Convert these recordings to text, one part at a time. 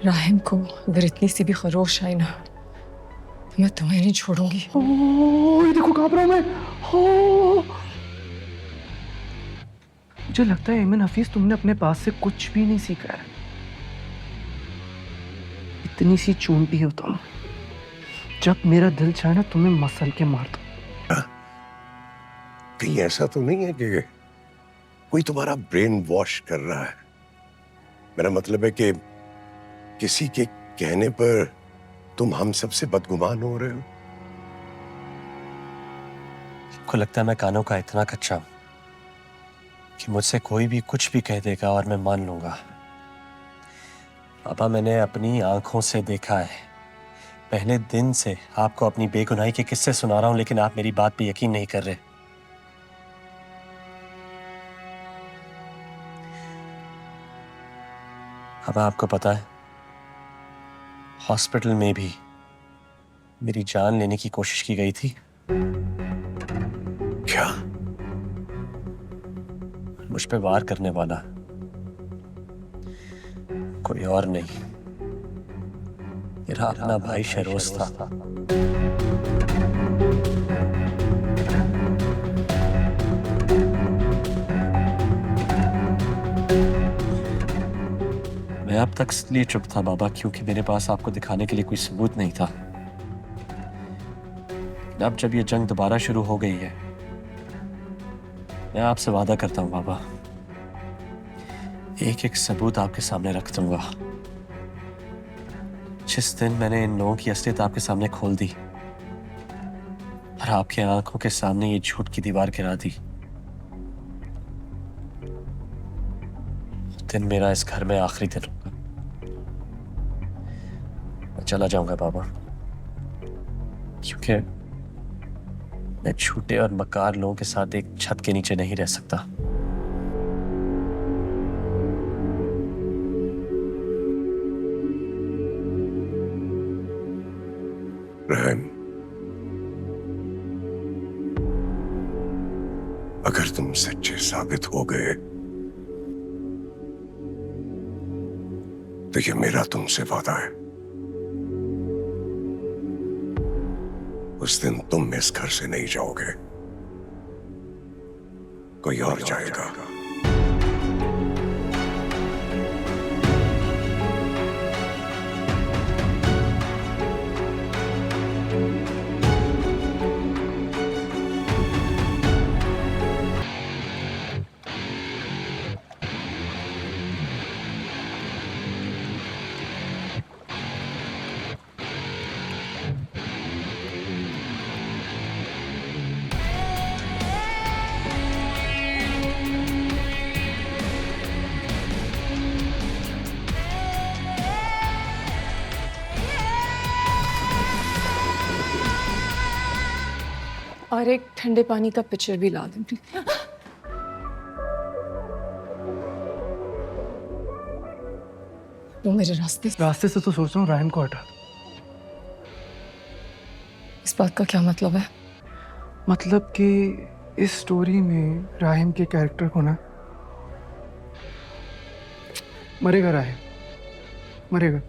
राहिम को अगर इतनी सी भी खरोश आई ना तो मैं तुम्हें नहीं छोड़ूंगी। ये देखो कांप रहा हूं मैं। मुझे लगता है ऐमन हफीज तुमने अपने पास से कुछ भी नहीं सीखा है। इतनी सी चूंटी हो तुम, जब मेरा दिल चाहे ना तुम्हें मसल के मार दो। कहीं ऐसा तो नहीं है कि कोई तुम्हारा ब्रेन वॉश कर रहा है? मेरा मतलब है कि किसी के कहने पर तुम हम सबसे बदगुमान हो रहे हो। आपको लगता है मैं कानों का इतना कच्चा हूं कि मुझसे कोई भी कुछ भी कह देगा और मैं मान लूंगा? पापा, मैंने अपनी आंखों से देखा है। पहले दिन से आपको अपनी बेगुनाही के किस्से सुना रहा हूं, लेकिन आप मेरी बात पे यकीन नहीं कर रहे। अब आपको पता है, हॉस्पिटल में भी मेरी जान लेने की कोशिश की गई थी। क्या? मुझ पे वार करने वाला कोई और नहीं, मेरा अपना भाई शहरोज था। मैं अब तक इसलिए चुप था बाबा, क्योंकि मेरे पास आपको दिखाने के लिए कोई सबूत नहीं था। अब जब ये जंग दोबारा शुरू हो गई है, मैं आपसे वादा करता हूं बाबा, एक एक सबूत आपके सामने रख दूंगा। जिस दिन मैंने इन लोगों की असलियत आपके सामने खोल दी और आपके आंखों के सामने ये झूठ की दीवार गिरा दी, दिन मेरा इस घर में आखिरी दिन होगा। मैं चला जाऊंगा बाबा, क्योंकि मैं झूठे और मकार लोगों के साथ एक छत के नीचे नहीं रह सकता। रहम, अगर तुम सच्चे साबित हो गए तो ये मेरा तुमसे वादा है, उस दिन तुम इस घर से नहीं जाओगे, कोई और जाएगा। और एक ठंडे पानी का पिक्चर भी ला दें प्लीज। वो मेरे रास्ते से तो सोच रहा हूँ राहिम को हटा। इस बात का क्या मतलब है? मतलब कि इस स्टोरी में राहिम के कैरेक्टर को ना मरेगा, राहिम मरेगा।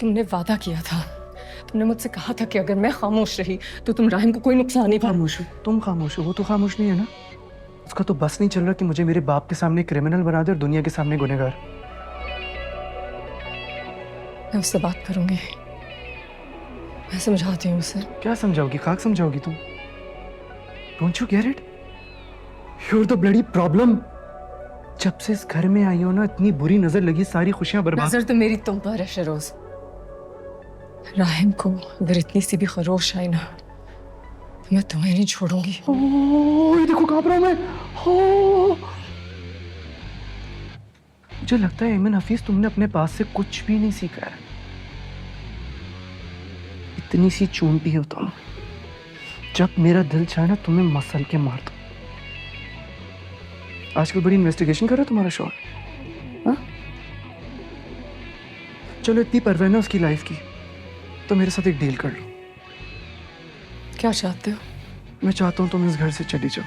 तुमने वादा किया था, तुमने मुझसे कहा था कि अगर मैं खामोश रही तो तुम राहिम को कोई नुकसान नहीं पहुंचाओगे। खामोश हो तुम, खामोश हो वो तो खामोश नहीं है ना। उसका तो बस नहीं चल रहा कि मुझे मेरे बाप के सामने क्रिमिनल बना दे और दुनिया के सामने गुनहगार। मैं उससे बात करूंगी, मैं समझाती हूँ उसे। क्या समझाओगी? खाक समझाओगी तुम? Don't you get it? You are the bloody problem. जब से इस घर में आई हो ना, इतनी बुरी नजर लगी, सारी खुशियां बर्बाद। नजर तो मेरी तुम पर है शहरोज। राहिम को अगर इतनी सी भी खरोश आई ना तो मैं तुम्हें नहीं छोड़ूंगी। ये देखो कांप रहा हूं मैं। मुझे लगता है ऐमन हफीज तुमने अपने पास से कुछ भी नहीं सीखा है। इतनी सी चूंटी हो तुम, जब मेरा दिल चाहे ना तुम्हें मसल के मार दो। आजकल बड़ी इन्वेस्टिगेशन कर रहा है तुम्हारा शौहर, हाँ? चलो इतनी परवाह ना उसकी लाइफ की, तो मेरे साथ एक डील कर लो। क्या चाहते हो? मैं चाहता हूं तुम इस घर से चली जाओ,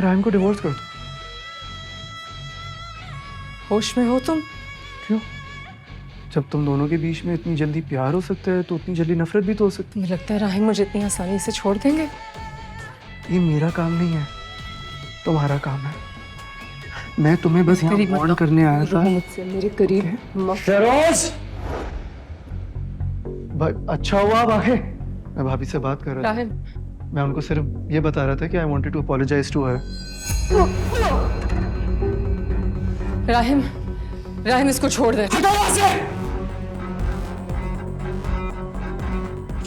राहिम को डिवोर्स कर दो। होश में हो तुम? क्यों? जब तुम दोनों के बीच में इतनी जल्दी प्यार हो सकता है तो उतनी जल्दी नफरत भी तो हो सकती मुझे लगता है राहिम मुझे इतनी आसानी से छोड़ देंगे। है। ये मेरा काम नहीं है, तुम्हारा काम है। मैं तुम्हें बस यहाँ करीब मत वार्न आओ। करने आया था। मुझसे मेरे करीब मत। फिरोज! अच्छा हुआ आप आए। मैं भाभी से बात कर रहा था। राहिम, मैं उनको सिर्फ ये बता रहा था कि I wanted to apologize to her. Rahim, Rahim इसको छोड़ दे। हटो वहां से!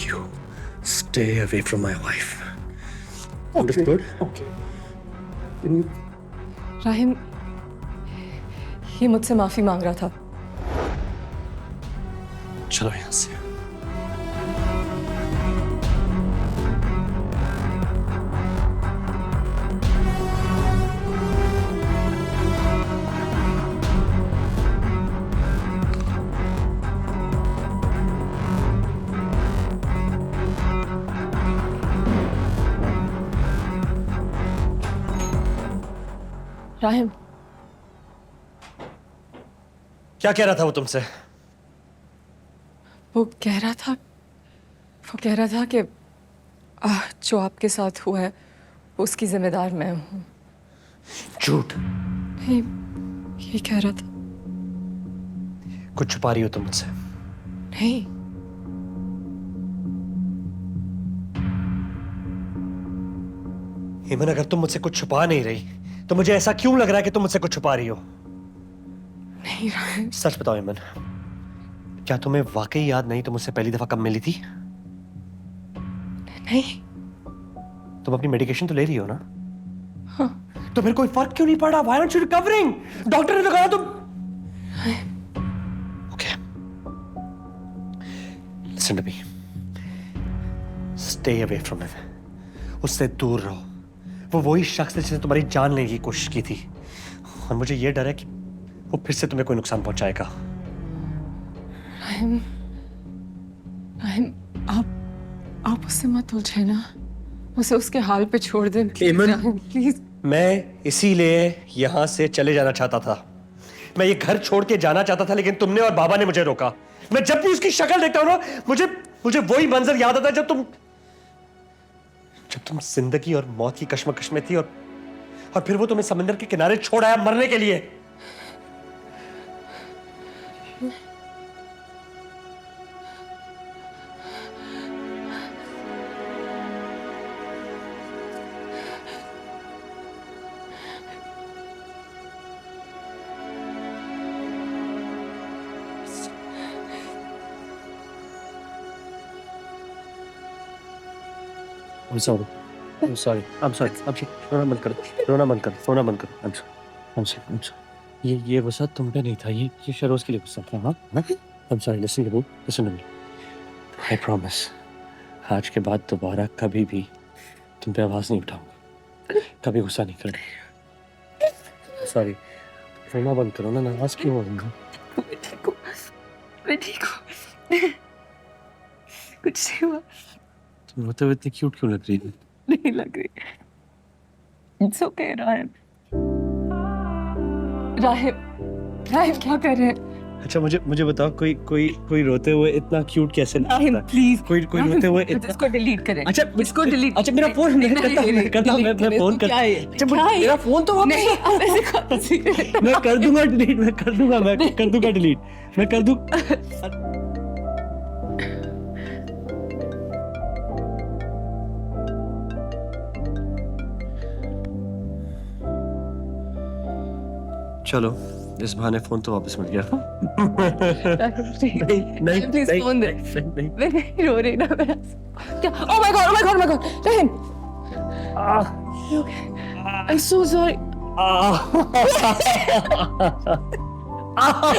You stay away from my wife. Understood? Rahim, ये मुझसे माफी मांग रहा था। चलो यहाँ से। राहिम, क्या कह रहा था वो तुमसे? वो कह रहा था कि जो आपके साथ हुआ है उसकी जिम्मेदार मैं हूँ। झूठ। नहीं, ये कह रहा था। कुछ छुपा रही हो तुम मुझसे? नहीं, हेमन, अगर तुम मुझसे कुछ छुपा नहीं रही तो मुझे ऐसा क्यों लग रहा है कि तुम मुझसे कुछ छुपा रही हो? नहीं राहिम, सच बताओ हेमन, क्या तुम्हें वाकई याद नहीं तुम मुझसे पहली दफा कब मिली थी? नहीं। तुम अपनी मेडिकेशन तो ले रही हो ना? हाँ। तो फिर कोई फर्क क्यों नहीं पड़ा? Why aren't you recovering? Doctor ने तो कहा तुम। Okay. Listen to me. Stay away from him. उससे दूर रहो। वो वही शख्स है जिसने तुम्हारी जान लेने की कोशिश की थी, और मुझे ये डर है कि वो फिर से तुम्हें कोई नुकसान पहुंचाएगा। राहिम, राहिम, आप उससे मत उलझे ना। उसे उसके हाल पे छोड़ दे हेमन। प्लीज। मैं इसीलिए यहां से चले जाना चाहता था। मैं ये घर छोड़ के जाना चाहता था, लेकिन तुमने और बाबा ने मुझे रोका। मैं जब भी उसकी शक्ल देखता हूं ना, मुझे वही मंजर याद आता है जब तुम जिंदगी और मौत की कश्मकश में थी, और फिर वो तुम्हें समंदर के किनारे छोड़ आया मरने के लिए। I'm sorry. I'm sorry. I'm sorry. रोना बंद करो. रोना बंद करो. रोना बंद करो. I'm sorry. I'm sorry. I'm sorry. ये गुस्सा तुम पे नहीं था. ये शरोज के लिए गुस्सा था. हाँ? I'm sorry. Listen to me. Listen to me. I promise. आज के बाद दोबारा कभी भी तुम पे आवाज नहीं उठाऊंगा. कभी गुस्सा नहीं करूंगा. Sorry. रोना बंद करो ना. नाराज क्यों हो रही हो? मैं ठीक हूँ। कुछ नहीं हुआ। तुम रोते हुए इतनी क्यूट क्यों लग रही है? नहीं लग रही। It's okay, Rahim. राहिम क्या कर रहे हैं? अच्छा, मुझे बताओ, कोई रोते हुए इतना क्यूट कैसे लगता है? प्लीज। कोई रोते हुए इसको डिलीट करें। अच्छा, इसको डिलीट। अच्छा, मेरा फोन मैं फोन कर। अच्छा, मेरा फोन तो वापस। नहीं, अब ऐसे कौन मैं कर दूंगा डिलीट। मैं कर दूंगा डिलीट। मैं कर दूं। चलो, इस बहाने फोन तो वापस मिल गया। नहीं, प्लीज फोन दे। नहीं। मैं नहीं रो रही ना। मैं क्या? Oh my God! Rahim, I'm so sorry.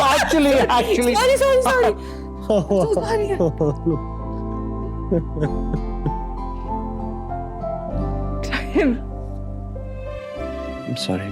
Actually. Sorry. So sorry. Rahim, I'm sorry.